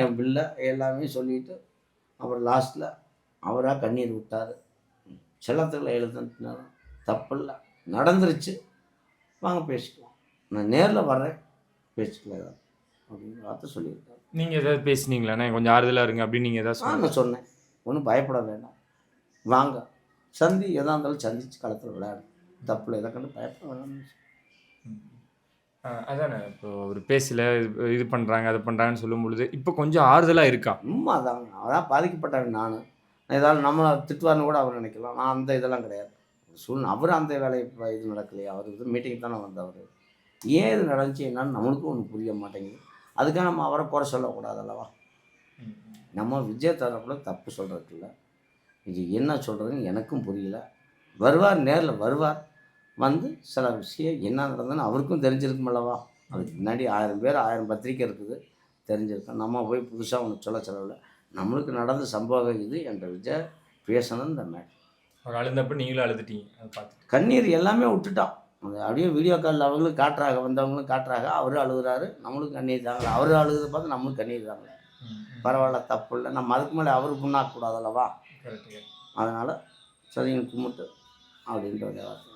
என் பிள்ளை எல்லாமே சொல்லிட்டு அப்புறம் லாஸ்ட்டில் அவராக கண்ணீர் விட்டார். செல்லத்தில் எழுதுனாலும் தப்பில்ல, நடந்துருச்சு, வாங்க பேசிக்கலாம், நான் நேரில் வர்றேன், பேசிக்கலாம் அப்படின்னு வார்த்தை சொல்லியிருக்காரு. நீங்கள் ஏதாவது பேசுனீங்களாண்ணே? கொஞ்சம் ஆறுதலாக இருங்க அப்படின்னு நீங்கள் ஏதாவது நான் சொன்னேன், ஒன்றும் பயப்பட வேண்டாம், வாங்க எதாக இருந்தாலும் சந்தித்து களத்தில் விளையாடு, தப்பில் எதை கண்டு பயப்பட வேண்டாம்னு. அதானே இப்போ அவர் பேசல, இது பண்ணுறாங்க அதை பண்ணுறாங்கன்னு சொல்லும் பொழுது இப்போ கொஞ்சம் ஆறுதலாக இருக்கா? அதாங்க, அதான் பாதிக்கப்பட்டவன் நான் ஏதாவது நம்மளை திட்டுவார்னு கூட அவர் நினைக்கலாம். நான் அந்த இதெல்லாம் கிடையாது. அவர் அந்த வேலையை இப்போ இது நடக்கலையே, அவர் இது மீட்டிங் தானே வந்தவர். ஏன் இது நடந்துச்சு என்னன்னு நம்மளுக்கும் ஒன்று புரிய மாட்டேங்குது. அதுக்காக நம்ம அவரை குறை சொல்லக்கூடாது அல்லவா? நம்ம விஜய் தரப்புல தப்பு சொல்கிறதுக்கு இல்லை, இது என்ன சொல்கிறதுன்னு எனக்கும் புரியல. வருவார், நேரில் வருவார், வந்து சில விஷயம் என்ன நடந்ததுன்னு அவருக்கும் தெரிஞ்சிருக்கும் அல்லவா? அதுக்கு முன்னாடி 1000 பேர் 1000 பத்திரிக்கை இருக்குது, தெரிஞ்சிருக்கோம். நம்ம போய் புதுசாக ஒன்று சொல்ல செலவில் நம்மளுக்கு நடந்த சம்பவம் இது என்ற விஜய் பேசணும். இந்த மேட்ச் அவர் அழுந்தப்போ நீங்களும் அழுதுட்டீங்க, அதை பார்த்து கண்ணீர் எல்லாமே விட்டுட்டான். அது அப்படியே வீடியோ காலில் அவங்களும் காட்டுறாங்க, வந்தவங்களும் காட்டுறாங்க, அவரும் அழுகுறாரு, நம்மளும் கண்ணீர் தாங்க. அவரும் அழுகுறத பார்த்து நம்மளும் கண்ணீர் தாங்க. பரவாயில்ல, தப்பு இல்லை, நம்ம அதுக்கு மேலே அவரு புண்ணாக்கக்கூடாது அல்லவா? அதனால் சரிங்க கும்பிட்டு அப்படின்ற வார்த்தை.